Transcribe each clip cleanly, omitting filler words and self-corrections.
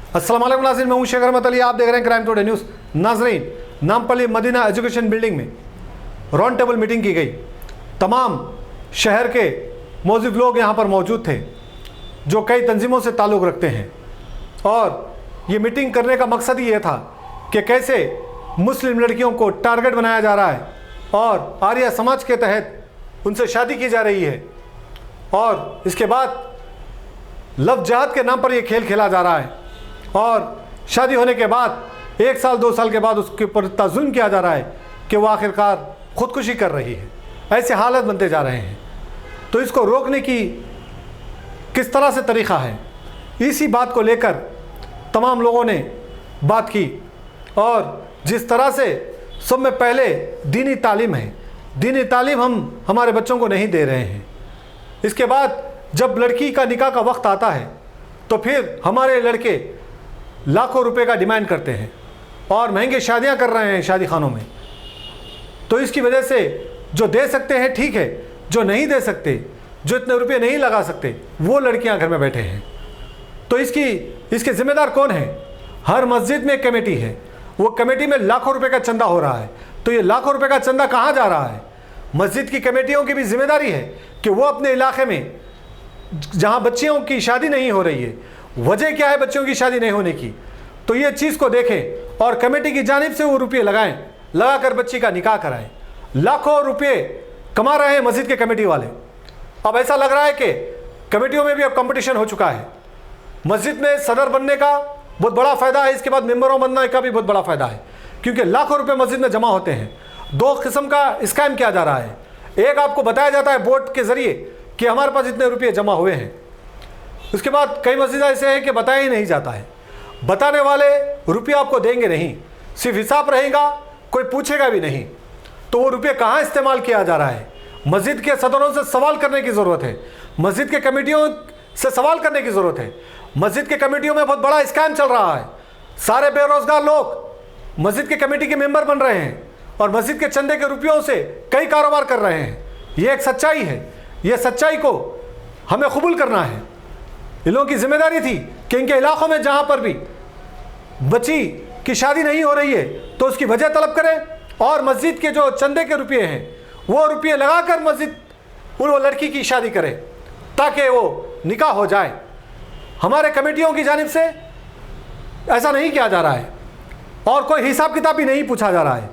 अस्सलाम वालेकुम नाज़रीन, मैं हूं शेख रहमत अली। आप देख रहे हैं क्राइम टुडे न्यूज़। नाज़रीन, नामपल्ली मदीना एजुकेशन बिल्डिंग में राउंड टेबल मीटिंग की गई। तमाम शहर के मौजूद लोग यहां पर मौजूद थे जो कई तंजीमों से ताल्लुक़ रखते हैं, और ये मीटिंग करने का मकसद ये था कि कैसे मुस्लिम लड़कियों को टारगेट बनाया जा रहा है और आर्य समाज के तहत उनसे शादी की जा रही है, और इसके बाद लव जहाद के नाम पर यह खेल खेला जा रहा है, और शादी होने के बाद 1 साल 2 साल के बाद उसके ऊपर इतना जुल्म किया जा रहा है कि वह आखिरकार ख़ुदकुशी कर रही है। ऐसे हालत बनते जा रहे हैं। तो इसको रोकने की किस तरह से तरीक़ा है, इसी बात को लेकर तमाम लोगों ने बात की। और जिस तरह से सब में पहले दीनी तालीम है, दीनी तालीम हम हमारे बच्चों को नहीं दे रहे हैं। इसके बाद जब लड़की का निकाह का वक्त आता है तो फिर हमारे लड़के लाखों रुपए का डिमांड करते हैं और महंगी शादियां कर रहे हैं शादी खानों में। तो इसकी वजह से जो दे सकते हैं ठीक है, जो नहीं दे सकते, जो इतने रुपए नहीं लगा सकते, वो लड़कियां घर में बैठे हैं। तो इसके ज़िम्मेदार कौन है? हर मस्जिद में एक कमेटी है, वो कमेटी में लाखों रुपए का चंदा हो रहा है। तो ये लाखों रुपए का चंदा कहाँ जा रहा है? मस्जिद की कमेटियों की भी जिम्मेदारी है कि वो अपने इलाके में जहाँ बच्चियों की शादी नहीं हो रही है, वजह क्या है बच्चों की शादी नहीं होने की, तो ये चीज़ को देखें और कमेटी की जानिब से वो रुपये लगाएं, लगा कर बच्ची का निकाह कराएं। लाखों रुपये कमा रहे हैं मस्जिद के कमेटी वाले। अब ऐसा लग रहा है कि कमेटियों में भी अब कंपटीशन हो चुका है। मस्जिद में सदर बनने का बहुत बड़ा फ़ायदा है, इसके बाद मेम्बरों बनने का भी बहुत बड़ा फ़ायदा है, क्योंकि लाखों रुपये मस्जिद में जमा होते हैं। 2 किस्म का स्कैम किया जा रहा है। एक, आपको बताया जाता है बोर्ड के ज़रिए कि हमारे पास इतने रुपये जमा हुए हैं। उसके बाद कई मस्जिद ऐसे हैं कि बताया ही नहीं जाता है। बताने वाले रुपये आपको देंगे नहीं, सिर्फ हिसाब रहेगा, कोई पूछेगा भी नहीं। तो वो रुपये कहाँ इस्तेमाल किया जा रहा है? मस्जिद के सदरों से सवाल करने की ज़रूरत है, मस्जिद के कमेटियों से सवाल करने की ज़रूरत है। मस्जिद के कमेटियों में बहुत बड़ा स्कैम चल रहा है। सारे बेरोज़गार लोग मस्जिद के कमेटी के मेंबर बन रहे हैं और मस्जिद के चंदे के रुपयों से कई कारोबार कर रहे हैं। ये एक सच्चाई है। ये सच्चाई को हमें कबूल करना है। इन लोगों की जिम्मेदारी थी कि इनके इलाकों में जहाँ पर भी बच्ची की शादी नहीं हो रही है तो उसकी वजह तलब करें और मस्जिद के जो चंदे के रुपये हैं वो रुपये लगाकर मस्जिद वो लड़की की शादी करें ताकि वो निकाह हो जाए। हमारे कमेटियों की जानिब से ऐसा नहीं किया जा रहा है और कोई हिसाब किताब भी नहीं पूछा जा रहा है।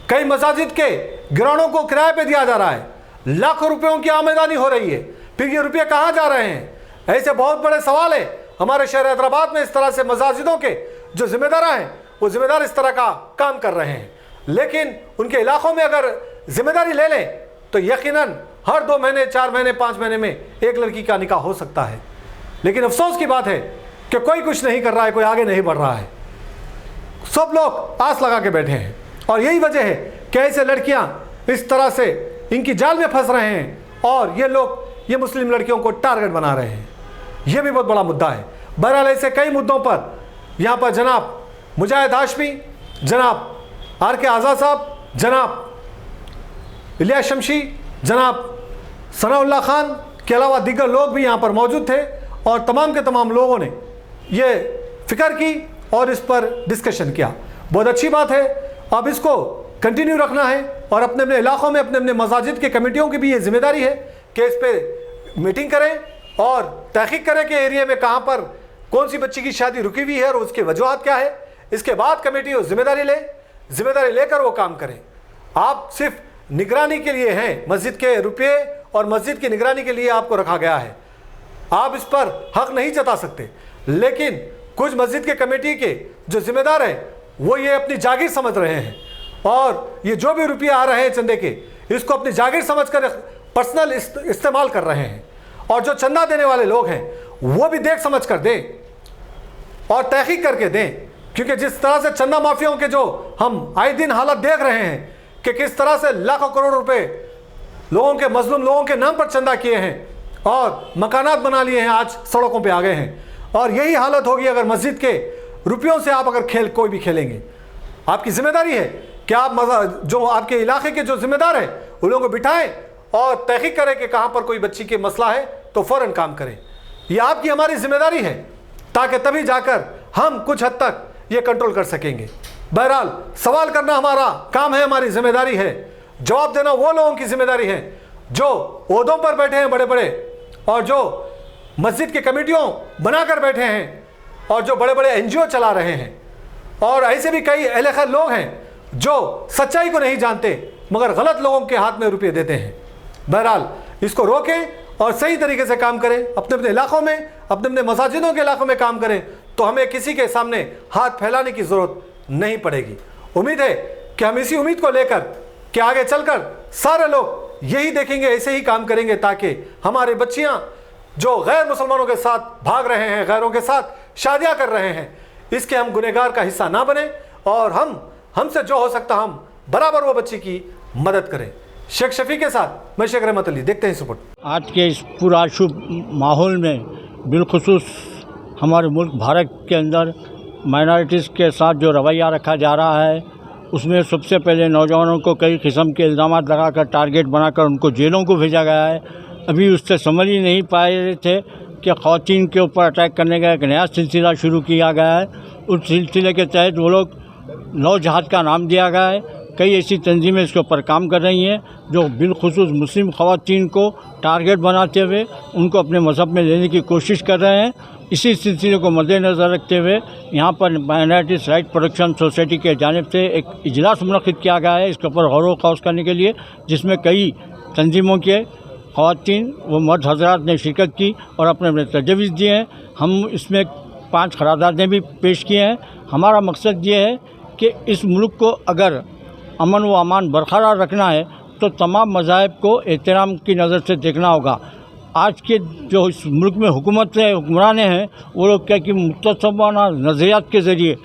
कई मसाजिद के ग्राउंडों को किराए पे दिया जा रहा है, लाखों रुपयों की आमदनी हो रही है, फिर ये रुपये कहाँ जा रहे हैं? ऐसे बहुत बड़े सवाल है। हमारे शहर हैदराबाद में इस तरह से मसाजिदों के जो जिम्मेदार हैं वो जिम्मेदार इस तरह का काम कर रहे हैं, लेकिन उनके इलाकों में अगर जिम्मेदारी ले लें तो यकीनन हर 2 महीने 4 महीने 5 महीने में एक लड़की का निकाह हो सकता है। लेकिन अफसोस की बात है कि कोई कुछ नहीं कर रहा है, कोई आगे नहीं बढ़ रहा है। सब लोग आस लगा के बैठे हैं और यही वजह है कि ऐसे लड़कियां इस तरह से इनकी जाल में फंस रहे हैं और ये लोग ये मुस्लिम लड़कियों को टारगेट बना रहे हैं। ये भी बहुत बड़ा मुद्दा है। बहरहाल ऐसे कई मुद्दों पर यहाँ पर जनाब मुजाहिद हाशमी, जनाब RK आज़ाद साहब, जनाब इलियास शमशी, जनाब सनाउल्लाह खान के अलावा दीगर लोग भी यहाँ पर मौजूद थे और तमाम के तमाम लोगों ने ये फिक्र की और इस पर डिस्कशन किया। बहुत अच्छी बात है। अब इसको कंटिन्यू रखना है और अपने अपने इलाकों में अपने अपने मसाजिद के कमेटियों की भी ये जिम्मेदारी है कि इस पर मीटिंग करें और तहकीक करें कि एरिया में कहाँ पर कौन सी बच्ची की शादी रुकी हुई है और उसकी वजूहत क्या है। इसके बाद कमेटी जिम्मेदारी लेकर वो काम करें। आप सिर्फ निगरानी के लिए हैं, मस्जिद के रुपये और मस्जिद की निगरानी के लिए आपको रखा गया है। आप इस पर हक नहीं जता सकते, लेकिन कुछ मस्जिद के कमेटी के जो जिम्मेदार हैं वो ये अपनी जागीर समझ रहे हैं और ये जो भी रुपये आ रहे हैं चंदे के, इसको अपनी जागीर समझकर पर्सनल इस्तेमाल कर रहे हैं। और जो चंदा देने वाले लोग हैं वो भी देख समझ कर दें और तहकीक करके दें, क्योंकि जिस तरह से चंदा माफियाओं के जो हम आए दिन हालत देख रहे हैं कि किस तरह से लाखों करोड़ रुपए लोगों के, मजलूम लोगों के नाम पर चंदा किए हैं और मकानात बना लिए हैं, आज सड़कों पे आ गए हैं। और यही हालत होगी अगर मस्जिद के रुपयों से आप अगर कोई भी खेलेंगे। आपकी जिम्मेदारी है कि आप जो आपके इलाके के जो जिम्मेदार हैं उन लोगों को बिठाएं और तहकीक करें कि कहाँ पर कोई बच्ची के मसला है तो फ़ौरन काम करें। ये आपकी हमारी जिम्मेदारी है ताकि तभी जाकर हम कुछ हद तक ये कंट्रोल कर सकेंगे। बहरहाल सवाल करना हमारा काम है, हमारी जिम्मेदारी है, जवाब देना वो लोगों की जिम्मेदारी है जो ओहदों पर बैठे हैं बड़े बड़े, और जो मस्जिद की कमेटियों बनाकर बैठे हैं, और जो बड़े बड़े एनजीओ चला रहे हैं, और ऐसे भी कई अहले खैर लोग हैं जो सच्चाई को नहीं जानते मगर गलत लोगों के हाथ में रुपये देते हैं। बहरहाल इसको रोकें और सही तरीके से काम करें, अपने अपने इलाकों में, अपने अपने मसाजिदों के इलाकों में काम करें, तो हमें किसी के सामने हाथ फैलाने की ज़रूरत नहीं पड़ेगी। उम्मीद है कि हम इसी उम्मीद को लेकर कि आगे चलकर सारे लोग यही देखेंगे, ऐसे ही काम करेंगे, ताकि हमारे बच्चियां जो गैर मुसलमानों के साथ भाग रहे हैं, गैरों के साथ शादियां कर रहे हैं, इसके हम गुनहगार का हिस्सा ना बने, और हमसे जो हो सकता हम बराबर वो बच्ची की मदद करें। शेख शफी के साथ मैं शेख रहमत अली, देखते हैं इस रिपोर्ट। आज के इस पूरा शुभ माहौल में बिलखुसूस हमारे मुल्क भारत के अंदर माइनॉरिटीज़ के साथ जो रवैया रखा जा रहा है, उसमें सबसे पहले नौजवानों को कई किस्म के इल्ज़ाम लगाकर टारगेट बनाकर उनको जेलों को भेजा गया है। अभी उससे समझ ही नहीं पाए थे कि ख़वातीन के ऊपर अटैक करने का एक नया सिलसिला शुरू किया गया है। उस सिलसिले के तहत वो लोग नौ जहाद का नाम दिया गया है। कई ऐसी तंजीमें इसके ऊपर काम कर रही हैं जो बिलखुसूस मुस्लिम ख़वातीन को टारगेट बनाते हुए उनको अपने मज़हब में लेने की कोशिश कर रहे हैं। इसी सिलसिले को मद्देनज़र रखते हुए यहाँ पर माइनॉरिटीज़ राइट प्रोटेक्शन सोसाइटी के जानिब से एक इजलास मुनक़्क़िद किया गया है इसके ऊपर गौर व ख़ौस करने के लिए, जिसमें कई तंजीमों के ख़वातीन व मर्द हज़रात ने शिरकत की और अपने अपने तजवीज़ दिए हैं। हम इसमें 5 क़रारदादें भी पेश किए हैं। हमारा मकसद ये है कि इस मुल्क को अगर अमन व अमान बरकरार रखना है तो तमाम मज़ाहिब को एहतराम की नज़र से देखना होगा। आज के जो इस मुल्क में हुक्मरान हैं वो लोग क्या कि मुख्तसबाना नज़रियात के ज़रिए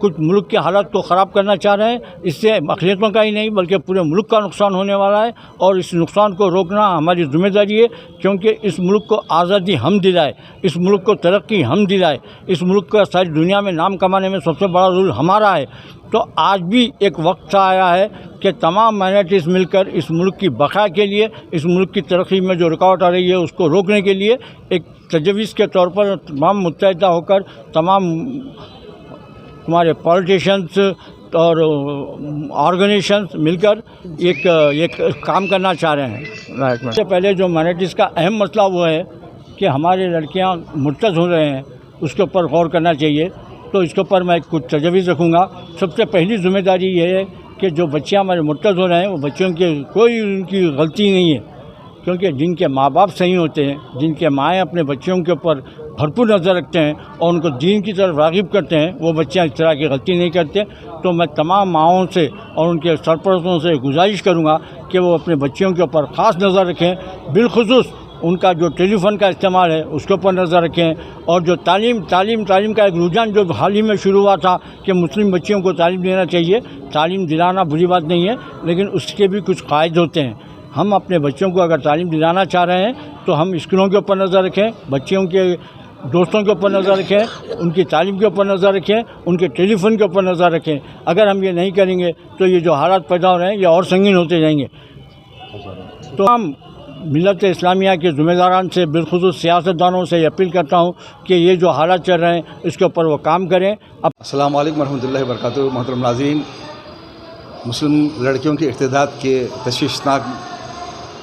कुछ मुल्क के हालात को ख़राब करना चाह रहे हैं। इससे अक़लियतों का ही नहीं बल्कि पूरे मुल्क का नुकसान होने वाला है, और इस नुकसान को रोकना हमारी ज़िम्मेदारी है, क्योंकि इस मुल्क को आज़ादी हम दिलाए, इस मुल्क को तरक्की हम दिलाए, इस मुल्क का सारी दुनिया में नाम कमाने में सबसे बड़ा रोल हमारा है। तो आज भी एक वक्त आया है कि तमाम माइनॉरिटीज़ मिलकर इस मुल्क की बका के लिए, इस मुल्क की तरक्की में जो रुकावट आ रही है उसको रोकने के लिए एक तजवीज़ के तौर पर तमाम मुत्तहिदा होकर तमाम हमारे पॉलिटिशियंस और ऑर्गेनाइजेशंस मिलकर एक काम करना चाह रहे हैं। सबसे पहले जो माइनॉरिटीज़ का अहम मसला वो है कि हमारे लड़कियां मुर्तद हो रहे हैं, उसके ऊपर गौर करना चाहिए। तो इसके ऊपर मैं कुछ तजवीज़ रखूँगा। सबसे पहली ज़िम्मेदारी ये है कि जो बच्चियाँ हमारे मुर्तद हो रहे हैं वो बच्चों की कोई उनकी गलती नहीं है, क्योंकि जिनके माँ बाप सही होते हैं, जिनके माएँ अपने बच्चों के ऊपर भरपूर नज़र रखते हैं और उनको दीन की तरफ राग़िब करते हैं, वो बच्चियाँ इस तरह की गलती नहीं करते। तो मैं तमाम माओं से और उनके सरपरस्तों से गुजारिश करूँगा कि वो अपने बच्चियों के ऊपर ख़ास नज़र रखें। बिलखुसूस उनका जो टेलीफोन का इस्तेमाल है उसके ऊपर नज़र रखें, और जो तालीम का एक रुझान जो हाल ही में शुरू हुआ था कि मुस्लिम बच्चियों को तालीम देना चाहिए। तालीम दिलाना बुरी बात नहीं है, लेकिन उसके भी कुछ क़ायदे होते हैं। हम अपने बच्चों को अगर तालीम दिलाना चाह रहे हैं तो हम स्कूलों के ऊपर नज़र रखें, बच्चियों के दोस्तों के ऊपर नज़र रखें, उनकी तालीम के ऊपर नज़र रखें, उनके टेलीफोन के ऊपर नज़र रखें। अगर हम ये नहीं करेंगे तो ये जो हालात पैदा हो रहे हैं ये और संगीन होते जाएंगे। तो हम मिल्लत इस्लामिया के ज़िम्मेदारान से, बिलखुसूस सियासतदानों से अपील करता हूँ कि ये जो हालात चल रहे हैं इसके ऊपर वो काम करें। अस्सलाम वालेकुम रहमतुल्लाहि व बरकातुहू। मोहतरम नाज़रीन, मुस्लिम लड़कियों के इर्तिदाद के तशवीशनाक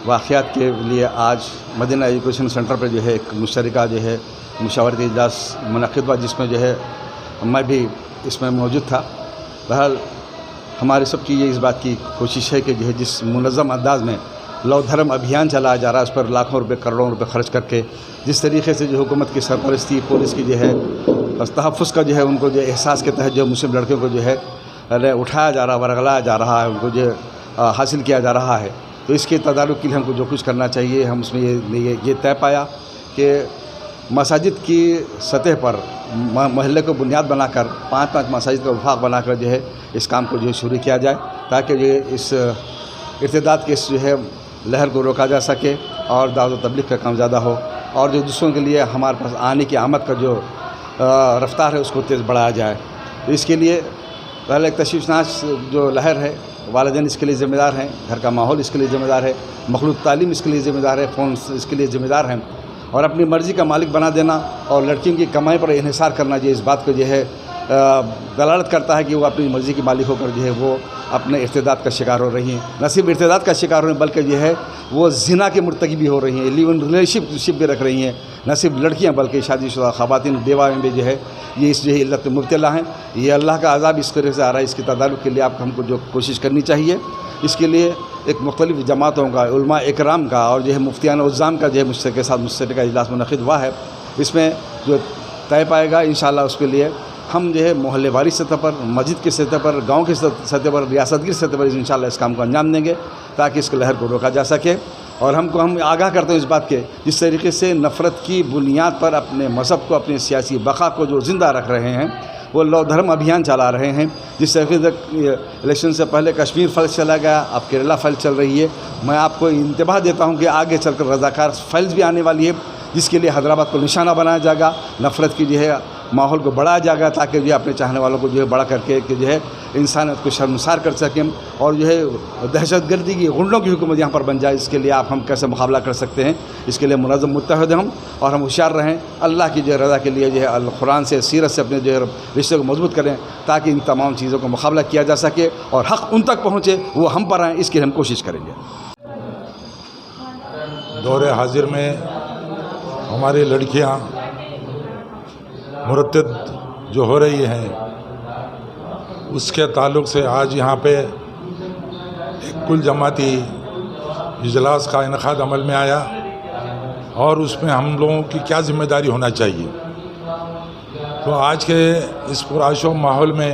वाक़यात के लिए आज मदीना एजुकेशन सेंटर पर जो है एक मुश्तरका जो है मुशावरती इजलास मुनक़्क़िद हुआ, जिसमें जो है मैं भी इसमें मौजूद था। बहरहाल हमारे सब की ये इस बात की कोशिश है कि जो है जिस मुनज़्ज़म अंदाज़ में लौ धर्म अभियान चलाया जा रहा है उस पर लाखों रुपए करोड़ों रुपए खर्च करके, जिस तरीके से जो हुकूमत की सरपरस्ती पुलिस की जो है तहफ़्फ़ुज़ का जो है उनको जो एहसास के तहत जो मुस्लिम लड़कियों को जो है उठाया जा रहा, वरगलाया जा रहा है, उनको जो हासिल किया जा रहा है, तो इसके तदारुक के लिए हमको जो कुछ करना चाहिए हम उसमें ये तय पाया कि मसाजिद की सतह पर महल्ले को बुनियाद बनाकर 5-5 मसाजिद का वफाक बनाकर जो है इस काम को जो है शुरू किया जाए, ताकि जो इस इर्तिदाद के जो है लहर को रोका जा सके और दावत तबलीग का काम ज़्यादा हो, और जो दूसरों के लिए हमारे पास आने की आमद का जो रफ्तार है उसको तेज़ बढ़ाया जाए। तो इसके लिए पहले एक तशवीशनाक जो लहर है, वालिदैन इसके लिए ज़िम्मेदार हैं, घर का माहौल इसके लिए ज़िम्मेदार है, मखलूक तालीम इसके लिए ज़िम्मेदार है, फ़ोन इसके लिए ज़िम्मेदार हैं। और अपनी मर्ज़ी का मालिक बना देना और लड़कियों की कमाई पर इन्हिसार करना जो इस बात को जो है दलालत करता है कि वो अपनी मर्ज़ी की मालिक होकर जो है वो अपने इर्तिदाद का शिकार हो रही हैं। न सिर्फ इर्तिदाद का शिकार हो रही हैं बल्कि जो है वो ज़िना के मुर्तकि भी हो रही हैं, लिव इन रिलेशनशिप भी रख रही हैं। न सिर्फ लड़कियां बल्कि शादीशुदा ख़वातीन बेवाएँ भी जो है ये इस जो है इल्लत में मुब्तला हैं। ये अल्लाह का अज़ाब इस तरह से आ रहा है, इसके तदारुक के लिए आप हमको जो कोशिश करनी चाहिए, इसके लिए एक मुख्तलिफ़ जमातों का, उलमा इकराम का और जो है मुफ्तियान उज़्ज़ाम का जो है मुश्तरक के साथ मुश्तरका इजलास मुनक़िद हुआ है। इसमें जो तय पाएगा इंशाअल्लाह उसके लिए हम जो है मोहल्लेवारी सतह पर, मस्जिद की सतह पर, गांव की सतह पर, रियासतगी सतह पर इंशाअल्लाह इस काम को अंजाम देंगे ताकि इस लहर को रोका जा सके। और हम आगाह करते हैं इस बात के, जिस तरीके से नफ़रत की बुनियाद पर अपने मज़हब को, अपनी सियासी बक़ा को जो ज़िंदा रख रहे हैं, वो लौ धर्म अभियान चला रहे हैं। जिस तरीके से इलेक्शन से पहले कश्मीर फैल्स चला गया, अब केरला फैल्स चल रही है। मैं आपको इंतबाह देता हूँ कि आगे चलकर रज़ाकार फैल्स भी आने वाली है, जिसके लिए हैदराबाद को निशाना बनाया जाएगा, नफ़रत की जो है माहौल को बढ़ाया जाएगा ताकि जो है अपने चाहने वालों को जो है बड़ा करके कि जो है इंसानियत को शर्मसार कर सकें और जो है दहशतगर्दी की गुंडों की हुकूमत यहाँ पर बन जाए। इसके लिए हम कैसे मुकाबला कर सकते हैं, इसके लिए मुनज़्ज़म मुत्तहद हम और हम होशियार रहें, अल्लाह की जो है रज़ा के लिए जो है अल कुरान से, सीरत से अपने जो है रिश्ते को मजबूत करें ताकि इन तमाम चीज़ों का मुकाबला किया जा सके और हक़ उन तक पहुँचे, वो हम पर आएँ, इसकी हम कोशिश करेंगे। दौरे हाजिर में हमारी लड़कियां मुरतद जो हो रही हैं, उसके ताल्लुक़ से आज यहाँ पे एक कुल जमाती इजलास का इनेकाद अमल में आया और उसमें हम लोगों की क्या ज़िम्मेदारी होना चाहिए। तो आज के इस पुरअशर माहौल में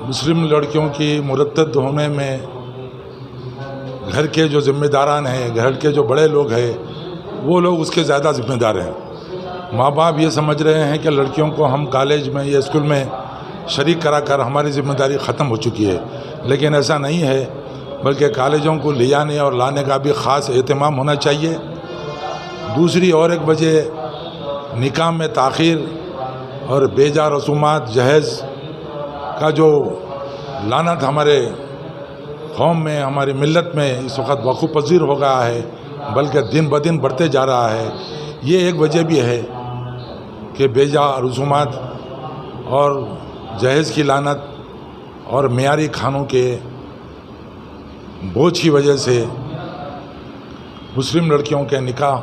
मुस्लिम लड़कियों की मुरतद होने में घर के जो ज़िम्मेदारान हैं, घर के जो बड़े लोग हैं, वो लोग उसके ज़्यादा ज़िम्मेदार हैं। माँ बाप ये समझ रहे हैं कि लड़कियों को हम कॉलेज में या स्कूल में शरीक करा कर हमारी ज़िम्मेदारी ख़त्म हो चुकी है, लेकिन ऐसा नहीं है, बल्कि कॉलेजों को ले जाने और लाने का भी ख़ास एहतमाम होना चाहिए। दूसरी और एक वजह निकाह में ताख़ीर और बेजा रसूमात जहेज़ का जो लानत हमारे कौम में, हमारी मिल्लत में इस वक्त वक़ूफ़ पज़ीर हो गया है, बल्कि दिन ब दिन बढ़ते जा रहा है। ये एक वजह भी है कि बेजा रसूमात और जहेज़ की लानत और मेयारी खानों के बोझ की वजह से मुस्लिम लड़कियों के निकाह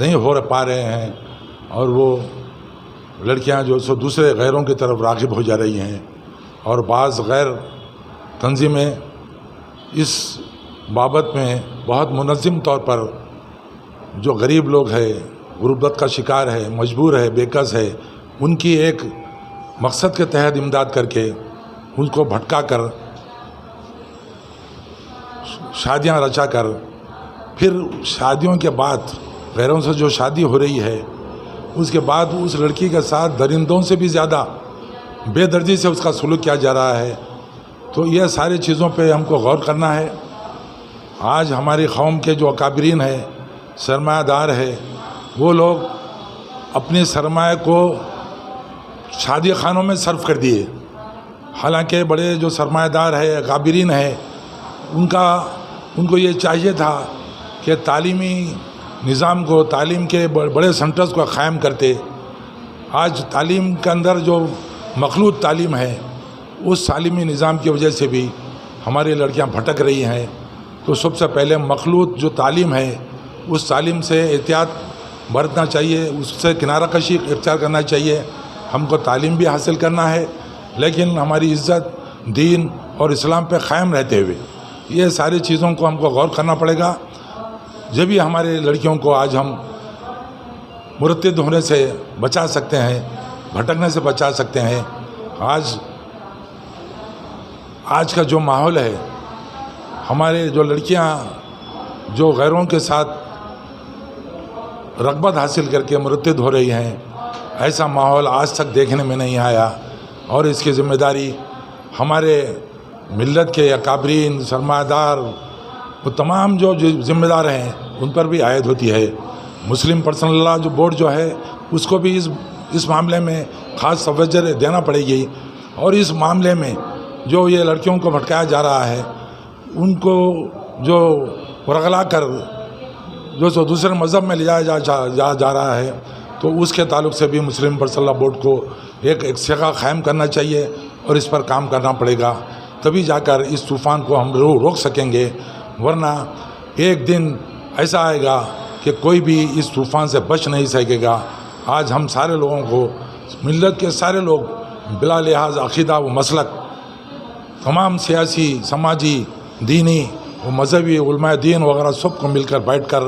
नहीं हो पा रहे हैं और वो लड़कियां जो सो दूसरे गैरों की तरफ राग़िब हो जा रही हैं। और बाज़ गैर तंजीमें इस बाबत में बहुत मुनज़्ज़म तौर पर जो गरीब लोग हैं, गुर्बत का शिकार है, मजबूर है, बेकस है, उनकी एक मकसद के तहत इमदाद करके उनको भटका कर शादियां रचा कर फिर शादियों के बाद गैरों से जो शादी हो रही है उसके बाद उस लड़की के साथ दरिंदों से भी ज़्यादा बेदर्दी से उसका सलूक किया जा रहा है। तो यह सारी चीज़ों पे हमको गौर करना है। आज हमारी कौम के जो अकाबरीन है, सरमायादार है, वो लोग अपनी सरमाए को शादी खानों में सर्व कर दिए। हालांकि बड़े जो सरमायादार है, अकाबरीन है, उनको ये चाहिए था कि तालीमी निज़ाम को, तालीम के बड़े सेंटर्स को क़ायम करते। आज तालीम के अंदर जो मखलूत तालीम है, उस तालीमी निज़ाम की वजह से भी हमारी लड़कियां भटक रही हैं। तो सबसे पहले मखलूत जो तालीम है, उस तालीम से एहतियात बरतना चाहिए, उससे किनारा कशी इख्तियार करना चाहिए। हमको तालीम भी हासिल करना है, लेकिन हमारी इज़्ज़त दीन और इस्लाम पे क़ायम रहते हुए ये सारी चीज़ों को हमको गौर करना पड़ेगा। जब भी हमारे लड़कियों को आज हम मुरतद होने से बचा सकते हैं, भटकने से बचा सकते हैं। आज का जो माहौल है, हमारे जो लड़कियां जो गैरों के साथ रग़बत हासिल करके मुरतद हो रही हैं, ऐसा माहौल आज तक देखने में नहीं आया। और इसकी ज़िम्मेदारी हमारे मिल्लत के अकाबरीन, सरमायादार, वो तमाम जो ज़िम्मेदार हैं उन पर भी आयद होती है। मुस्लिम पर्सनल लॉ जो बोर्ड जो है, उसको भी इस मामले में ख़ास तवज्जो देना पड़ेगी। और इस मामले में जो ये लड़कियों को भटकाया जा रहा है, उनको जो वरगला कर जो सो दूसरे मज़हब में ले जाया जा रहा है, तो उसके ताल्लुक़ से भी मुस्लिम पर्सनल बोर्ड को एक सिगा क़ायम करना चाहिए और इस पर काम करना पड़ेगा, तभी जाकर इस तूफ़ान को हम रोक सकेंगे। वरना एक दिन ऐसा आएगा कि कोई भी इस तूफ़ान से बच नहीं सकेगा। आज हम सारे लोगों को, मिल्लत के सारे लोग बिला लिहाज अक़ीदा व मसलक, तमाम सियासी, समाजी, दीनी व मजहबी उलमाए दीन वगैरह सबको मिलकर बैठकर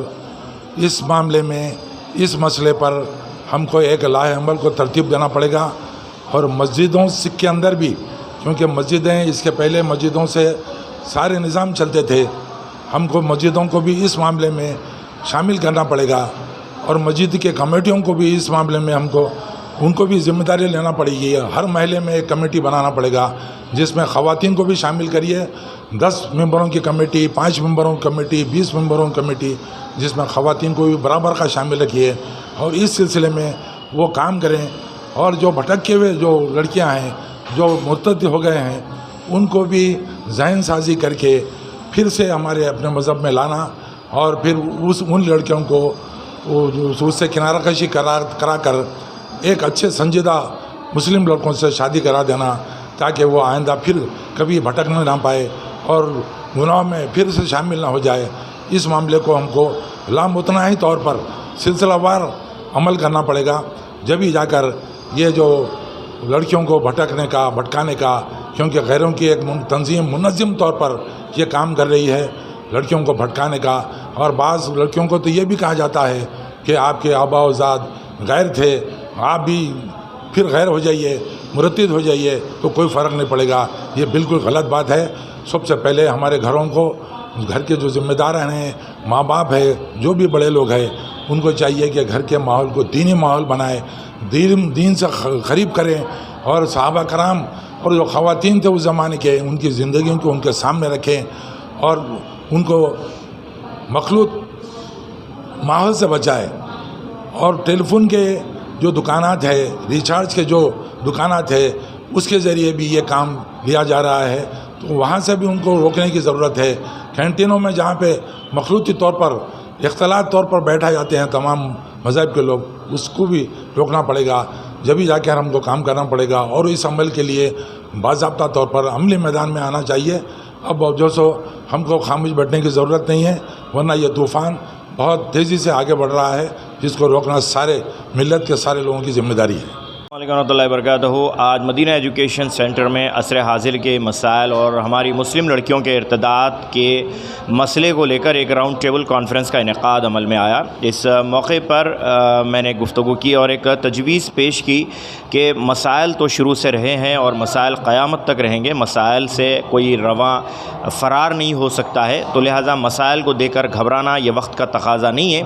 इस मामले में, इस मसले पर हमको एक लाहे अमल को तरतीब देना पड़ेगा। और मस्जिदों के अंदर भी, क्योंकि मस्जिदें, इसके पहले मस्जिदों से सारे निज़ाम चलते थे, हमको मस्जिदों को भी इस मामले में शामिल करना पड़ेगा और मस्जिद के कमेटियों को भी इस मामले में उनको भी जिम्मेदारी लेना पड़ेगी। हर महल्ले में एक कमेटी बनाना पड़ेगा जिसमें ख़वातीन को भी शामिल करिए, 10 मेंबरों की कमेटी, 5 मेंबरों की कमेटी, 20 मेंबरों की कमेटी, जिसमें ख़वातीन को भी बराबर का शामिल रखिए और इस सिलसिले में वो काम करें। और जो भटके हुए जो लड़कियां हैं, जो मुर्तद हो गए हैं, उनको भी ज़हन साजी करके फिर से हमारे अपने मज़हब में लाना और फिर उन लड़कियों को उससे किनारा कशी करा कर एक अच्छे संजीदा मुस्लिम लड़कों से शादी करा देना, ताकि वो आइंदा फिर कभी भटकने ना पाए और गुनाह में फिर से शामिल ना हो जाए। इस मामले को हमको लामुतनाही तौर पर सिलसिलावार अमल करना पड़ेगा, जब ही जाकर ये जो लड़कियों को भटकाने का, क्योंकि गैरों की एक तंजीम मुनज़्ज़म तौर पर ये काम कर रही है लड़कियों को भटकाने का। और बाज़ लड़कियों को तो ये भी कहा जाता है कि आपके आबा व ज़ाद गैर थे, आप भी फिर गैर हो जाइए, मुरतद हो जाइए, तो कोई फ़र्क नहीं पड़ेगा। ये बिल्कुल गलत बात है। सबसे पहले हमारे घरों को, घर के जो ज़िम्मेदार हैं, माँ बाप है, जो भी बड़े लोग हैं, उनको चाहिए कि घर के माहौल को दीनी माहौल बनाए, दीन से क़रीब करें और सहाबा कराम और जो ख़वातीन थे उस ज़माने के, उनकी ज़िंदगी को उनके सामने रखें और उनको मखलूत माहौल से बचाएं। और टेलीफोन के जो दुकानात है, रिचार्ज के जो दुकानात है, उसके ज़रिए भी ये काम लिया जा रहा है, तो वहाँ से भी उनको रोकने की ज़रूरत है। कैंटीनों में जहाँ पे मखलूती तौर पर, इख्तलात तौर पर बैठा जाते हैं तमाम मज़हब के लोग, उसको भी रोकना पड़ेगा, जब भी जाकर हमको काम करना पड़ेगा। और इस अमल के लिए बाज़ाब्ता तौर पर अमली मैदान में आना चाहिए। अब जो सो हमको खामोश बैठने की ज़रूरत नहीं है, वरना यह तूफ़ान बहुत तेज़ी से आगे बढ़ रहा है, जिसको रोकना सारे मिल्लत के सारे लोगों की ज़िम्मेदारी है। वालेकुम बरकातहू। आज मदीना एजुकेशन सेंटर में असर हाजिर के मसाइल और हमारी मुस्लिम लड़कियों के इर्तदाद के मसले को लेकर एक राउंड टेबल कॉन्फ्रेंस का इनेकाद अमल में आया। इस मौके पर मैंने गुफ्तगू की और एक तजवीज़ पेश की कि मसाइल तो शुरू से रहे हैं और मसाइल क़यामत तक रहेंगे, मसाइल से कोई रवां फ़रार नहीं हो सकता है, तो लिहाजा मसाइल को देखकर घबराना ये वक्त का तकाज़ा नहीं है,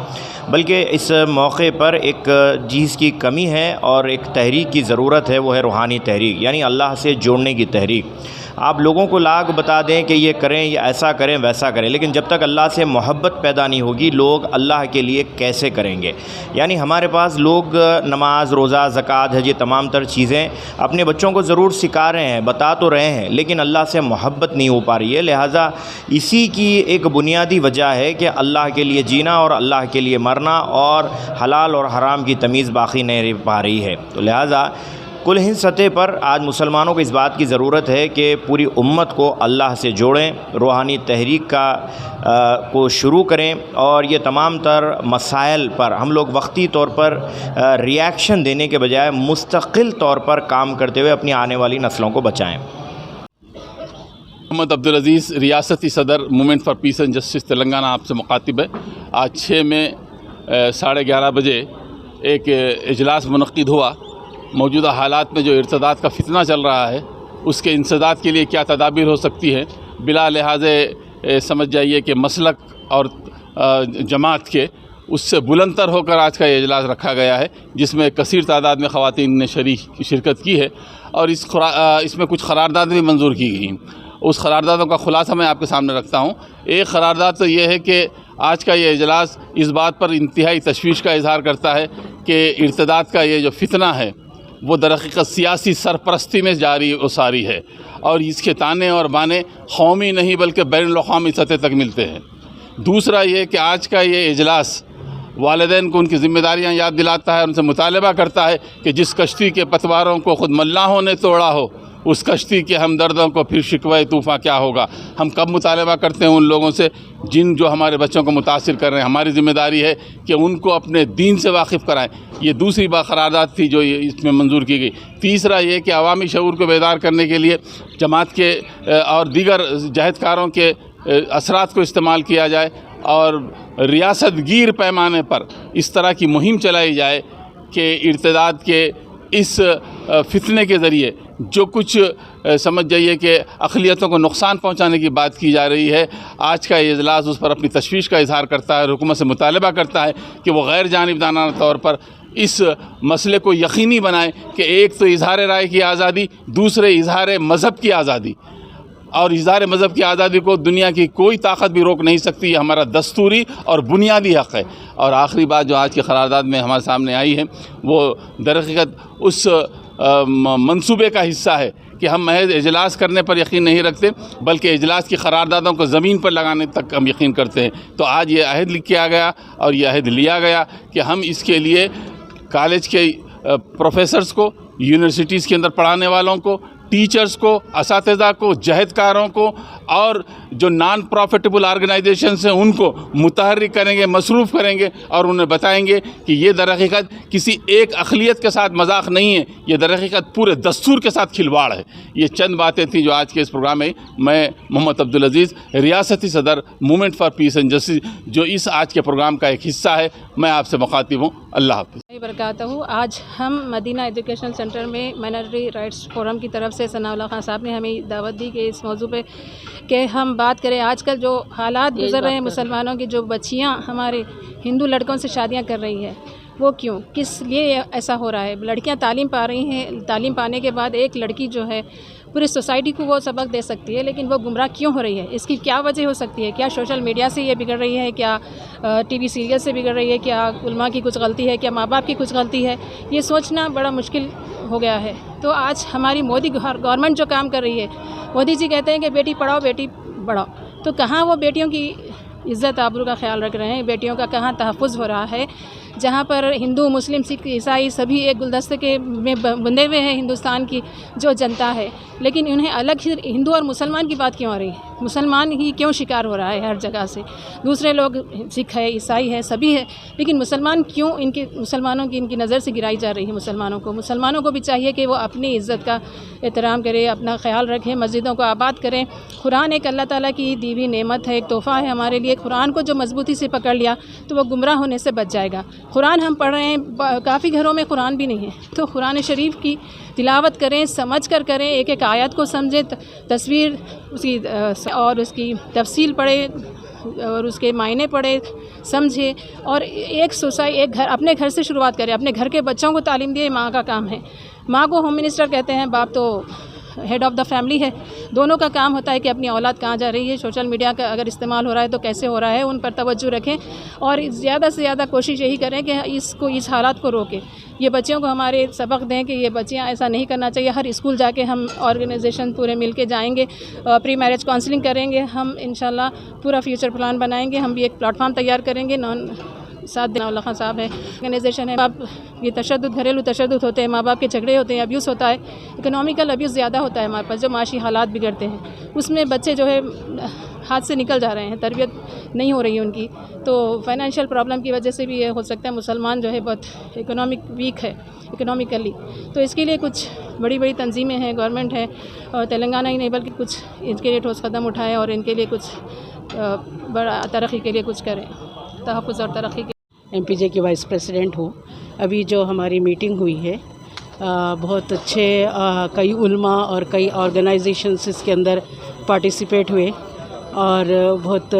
बल्कि इस मौके पर एक चीज़ की कमी है और एक तहरीक की ज़रूरत है, वो है रूहानी तहरीक, यानी अल्लाह से जोड़ने की तहरीक। आप लोगों को लाग बता दें कि ये करें, ये ऐसा करें, वैसा करें, लेकिन जब तक अल्लाह से मोहब्बत पैदा नहीं होगी, लोग अल्लाह के लिए कैसे करेंगे। यानी हमारे पास लोग नमाज, रोज़ा, ज़कात, हज, ये तमाम तर चीज़ें अपने बच्चों को ज़रूर सिखा रहे हैं, बता तो रहे हैं, लेकिन अल्लाह से मोहब्बत नहीं हो पा रही है। लिहाजा इसी की एक बुनियादी वजह है कि अल्लाह के लिए जीना और अल्लाह के लिए मरना और हलाल और हराम की तमीज़ बाकी नहीं रह पा रही है। तो लिहाजा कुल हिंद सतह पर आज मुसलमानों को इस बात की ज़रूरत है कि पूरी उम्मत को अल्लाह से जोड़ें, रूहानी तहरीक को शुरू करें और ये तमाम तर मसाइल पर हम लोग वक्ती तौर पर रिएक्शन देने के बजाय मुस्तकिल तौर पर काम करते हुए अपनी आने वाली नस्लों को बचाएं। मोहम्मद अब्दुल अज़ीज़, रियासती सदर movement for piece and justice Telangana आपसे मुखातिब है। आज 6 में 11:30 बजे एक इजलास मुनक़्क़िद हुआ। मौजूदा हालात में जो इर्तदाद का फितना चल रहा है, उसके इंसदाद के लिए क्या तदाबीर हो सकती है, बिला लिहाज़े समझ जाइए कि मसलक और जमात के उससे बुलंदतर होकर आज का ये इजलास रखा गया है, जिसमें कसीर तादाद में ख़वातीन ने शिरकत की है और इसमें कुछ क़रारदाद भी मंजूर की गई। उस क़रारदादों का ख़ुलासा मैं आपके सामने रखता हूँ। एक क़रारदाद तो ये है कि आज का ये इजलास इस बात पर इंतहाई तशवीश का इजहार करता है कि इर्तदाद का ये जो फितना है वो दरहक़ीक़त सियासी सरपरस्ती में जारी व सारी है और इसके ताने और बाने कौमी नहीं बल्कि बैनुल-अक़वामी सतह तक मिलते हैं। दूसरा ये कि आज का ये इजलास वालिदैन को उनकी ज़िम्मेदारियां याद दिलाता है, उनसे मुतालबा करता है कि जिस कश्ती के पतवारों को ख़ुद मल्लाहों ने तोड़ा हो, उस कश्ती के हमदर्दों को फिर शिकवा तूफ़ान क्या होगा। हम कब मुतालबा करते हैं उन लोगों से जो हमारे बच्चों को मुतासिर कर रहे हैं। हमारी ज़िम्मेदारी है कि उनको अपने दीन से वाकिफ़ कराएं। ये दूसरी करारदाद थी जो इसमें मंजूर की गई। तीसरा ये कि अवामी शऊर को बेदार करने के लिए जमात के और दीगर जहदकारों के असरात को इस्तेमाल किया जाए और रियासतगीर पैमाने पर इस तरह की मुहिम चलाई जाए कि इर्तिदाद के इस फितने के ज़रिए जो कुछ समझ जाइए कि अक़लियतों को नुकसान पहुंचाने की बात की जा रही है, आज का ये इजलास उस पर अपनी तशवीश का इजहार करता है। हुकूमत से मुतालबा करता है कि वो गैर जानिबदाना तौर पर इस मसले को यकीनी बनाए कि एक तो इजहार राय की आज़ादी, दूसरे इजहार मज़हब की आज़ादी। और इज़हार मज़हब की आज़ादी को दुनिया की कोई ताकत भी रोक नहीं सकती। ये हमारा दस्तूरी और बुनियादी हक़ है। और आखिरी बात जो आज की करारदाद में हमारे सामने आई है, वो दरहकीकत उस मंसूबे का हिस्सा है कि हम महज इजलास करने पर यकीन नहीं रखते, बल्कि इजलास की करारदादों को ज़मीन पर लगाने तक हम यकीन करते हैं। तो आज ये अहद किया गया और ये अहद लिया गया कि हम इसके लिए कॉलेज के प्रोफेसर्स को, यूनिवर्सिटीज़ के अंदर पढ़ाने वालों को, टीचर्स को, असातिज़ा को, जहदकारों को और जो नॉन प्रॉफिटेबल ऑर्गेनाइजेशंस हैं उनको मुतहर्रिक करेंगे, मसरूफ़ करेंगे और उन्हें बताएंगे कि ये दरहकीकत किसी एक अक़लियत के साथ मजाक नहीं है, ये दरहकीकत पूरे दस्तूर के साथ खिलवाड़ है। ये चंद बातें थी जो आज के इस प्रोग्राम में मैं मोहम्मद अब्दुल अज़ीज़, रियासती सदर movement for piece and justice, जो इस आज के प्रोग्राम का एक हिस्सा है, मैं आपसे मुखातिब हूँ। अल्लाह हाफ़िज़। बरकातहू। आज हम मदीना एजुकेशन सेंटर में माइनॉरिटी राइट्स फोरम की तरफ से सनाउल्लाह खान साहब ने हमें दावत दी कि इस मौजू पे कि हम बात करें। आजकल जो हालात गुजर रहे हैं, मुसलमानों की जो बच्चियां हमारे हिंदू लड़कों से शादियां कर रही हैं, वो क्यों, किस लिए ऐसा हो रहा है। लड़कियां तालीम पा रही हैं, तालीम पाने के बाद एक लड़की जो है पूरी सोसाइटी को वो सबक दे सकती है, लेकिन वो गुमराह क्यों हो रही है, इसकी क्या वजह हो सकती है। क्या सोशल मीडिया से ये बिगड़ रही है, क्या टीवी सीरियल से बिगड़ रही है, क्या उलमा की कुछ गलती है, क्या माँ बाप की कुछ गलती है, ये सोचना बड़ा मुश्किल हो गया है। तो आज हमारी मोदी गवर्नमेंट जो काम कर रही है, मोदी जी कहते हैं कि बेटी पढ़ाओ बेटी बढ़ाओ, तो कहाँ वो बेटियों की इज़्ज़त आबरू का ख्याल रख रहे हैं, बेटियों का कहाँ तहफ़्फ़ुज़ हो रहा है। जहाँ पर हिंदू, मुस्लिम, सिख, ईसाई सभी एक गुलदस्ते के में बंधे हुए हैं हिंदुस्तान की जो जनता है, लेकिन उन्हें अलग ही हिंदू और मुसलमान की बात क्यों आ रही है। मुसलमान ही क्यों शिकार हो रहा है हर जगह से, दूसरे लोग सिख है, ईसाई है, सभी है, लेकिन मुसलमान क्यों, मुसलमानों की इनकी नज़र से गिराई जा रही है। मुसलमानों को भी चाहिए कि वो अपनी इज़्ज़त का एहतराम करें, अपना ख्याल रखें, मस्जिदों को आबाद करें। कुरान एक अल्लाह ताला की दी हुई नेमत है, एक तोहफ़ा है हमारे लिए। कुरान को जो मजबूती से पकड़ लिया तो वो गुमराह होने से बच जाएगा। कुरान हम पढ़ रहे हैं, काफ़ी घरों में कुरान भी नहीं है, तो कुरान शरीफ की तिलावत करें, समझ कर करें, एक एक आयत को समझें, तस्वीर उसकी और उसकी तफसील पढ़े और उसके मायने पढ़े, समझे। और एक घर, अपने घर से शुरुआत करें, अपने घर के बच्चों को तालीम दिए, माँ का काम है। माँ को होम मिनिस्टर कहते हैं, बाप तो हेड ऑफ़ द फैमिली है। दोनों का काम होता है कि अपनी औलाद कहाँ जा रही है, सोशल मीडिया का अगर इस्तेमाल हो रहा है तो कैसे हो रहा है, उन पर तवज्जो रखें और ज़्यादा से ज़्यादा कोशिश यही करें कि इस हालात को रोकें। ये बच्चियों को हमारे सबक दें कि ये बच्चियाँ ऐसा नहीं करना चाहिए। हर स्कूल जाके हम ऑर्गेनाइजेशन पूरे मिल के जाएँगे, प्री मैरिज काउंसलिंग करेंगे, हम इंशाल्लाह पूरा फ्यूचर प्लान बनाएँगे। हम भी एक प्लेटफॉर्म तैयार करेंगे, साथ सनाउल्लाह खान साहब है, ऑर्गेनाइजेशन है। ये तशद्दुद, घरेलू तशद्दुद होते हैं, माँ बाप के झगड़े होते हैं, अब्यूज़ होता है, इकोनॉमिकल अब्यूज़ ज़्यादा होता है हमारे पास, जो माशी हालात बिगड़ते हैं, उसमें बच्चे जो है हाथ से निकल जा रहे हैं, तरबियत नहीं हो रही है उनकी। तो फाइनेंशियल प्रॉब्लम की वजह से भी ये हो सकता है। मुसलमान जो है बहुत इकोनॉमिक वीक है इकोनॉमिकली, तो इसके लिए कुछ बड़ी बड़ी तंजीमें हैं, गवर्नमेंट है और तेलंगाना ही नहीं बल्कि कुछ इनके लिए ठोस कदम उठाएँ और इनके लिए कुछ बड़ा तरक्की के लिए कुछ करें, तहफ़्फ़ुज़ और तरक्की के। MPJ की वाइस प्रेसिडेंट हूँ। अभी जो हमारी मीटिंग हुई है, बहुत अच्छे कई उल्मा और कई ऑर्गेनाइजेशंस इसके अंदर पार्टिसिपेट हुए और बहुत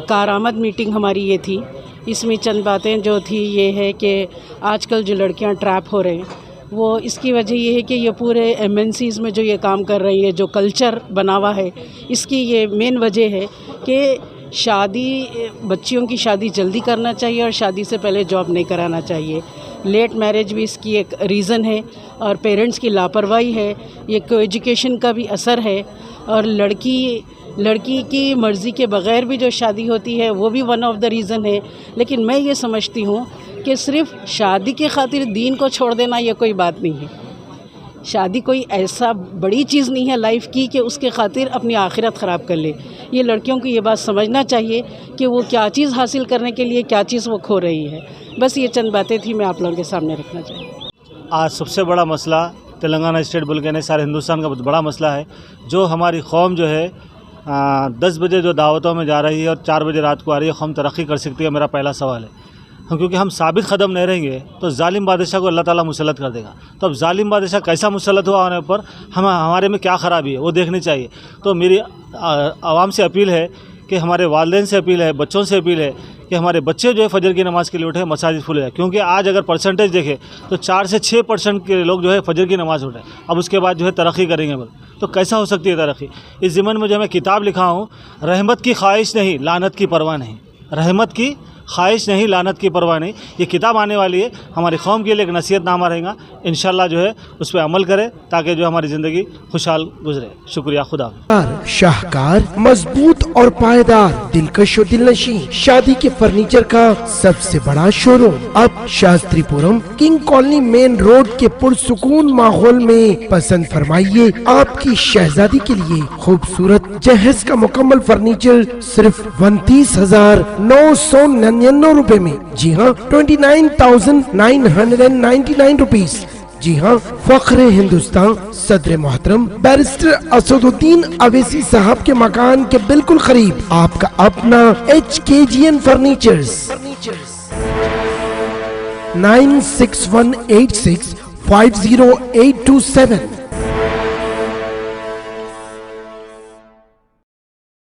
कारआमद मीटिंग हमारी ये थी। इसमें चंद बातें जो थी ये है कि आजकल जो लड़कियां ट्रैप हो रहे हैं, वो इसकी वजह ये है कि ये पूरे MNCs में जो ये काम कर रही है, जो कल्चर बना हुआ है, इसकी ये मेन वजह है कि बच्चियों की शादी जल्दी करना चाहिए और शादी से पहले जॉब नहीं कराना चाहिए। लेट मैरिज भी इसकी एक रीज़न है, और पेरेंट्स की लापरवाही है, ये को एजुकेशन का भी असर है, और लड़की की मर्ज़ी के बग़ैर भी जो शादी होती है वो भी वन ऑफ द रीज़न है। लेकिन मैं ये समझती हूँ कि सिर्फ़ शादी के खातिर दीन को छोड़ देना ये कोई बात नहीं है। शादी कोई ऐसा बड़ी चीज़ नहीं है लाइफ की कि उसके खातिर अपनी आखिरत ख़राब कर ले। ये लड़कियों को ये बात समझना चाहिए कि वो क्या चीज़ हासिल करने के लिए क्या चीज़ वो खो रही है। बस ये चंद बातें थी, मैं आप लोगों के सामने रखना चाहिए। आज सबसे बड़ा मसला तेलंगाना स्टेट बोल के नहीं, सारे हिंदुस्तान का बहुत बड़ा मसला है। जो हमारी कौम जो है 10 बजे जो दावतों में जा रही है और 4 बजे रात को आ रही है, कौम तरक्की कर सकती है? मेरा पहला सवाल है। क्योंकि हम साबित कदम नहीं रहेंगे तो जालिम बादशाह को अल्लाह ताला मुसल्लत कर देगा। तो अब जालिम बादशाह कैसा मुसल्लत हुआ होने पर हमारे में क्या ख़राबी है वो देखनी चाहिए। तो मेरी आवाम से अपील है कि हमारे वालिदैन से अपील है, बच्चों से अपील है कि हमारे बच्चे जो है फजर की नमाज़ के लिए उठे, मसाजिद खुले हैं। क्योंकि आज अगर परसेंटेज देखें तो 4 से 6% के लोग जो है फजर की नमाज़ उठे, अब उसके बाद जो है तरक्की करेंगे बोल, तो कैसा हो सकती है तरक्की? इस ज़िम्मन में जो मैं किताब लिखा हूँ, रहमत की ख्वाहिश नहीं लानत की परवाह नहीं, रहमत की ख्वाहिश नहीं लानत की परवाह नहीं। ये किताब आने वाली है, हमारी कौम के लिए एक नसीहतनामा रहेगा। इंशाल्लाह जो है उस पर अमल करें ताकि जो हमारी ज़िंदगी खुशहाल गुजरे। शुक्रिया, खुदा। शाहकार, मजबूत और पायदार, दिलकश और दिलनशीं शादी के फर्नीचर का सबसे बड़ा शोरूम अब Shastripuram king colony main road के पुरसुकून माहौल में पसंद फरमाइए आपकी शहजादी के लिए खूबसूरत जहेज का मुकम्मल फर्नीचर सिर्फ 29,999 रुपए में। जी हाँ, 29,999 रुपीज। जी हाँ, फख्रे हिंदुस्तान सदर मोहतरम बैरिस्टर असदुद्दीन अवैसी साहब के मकान के बिल्कुल करीब आपका अपना HKGN फर्नीचर्स। 9618650827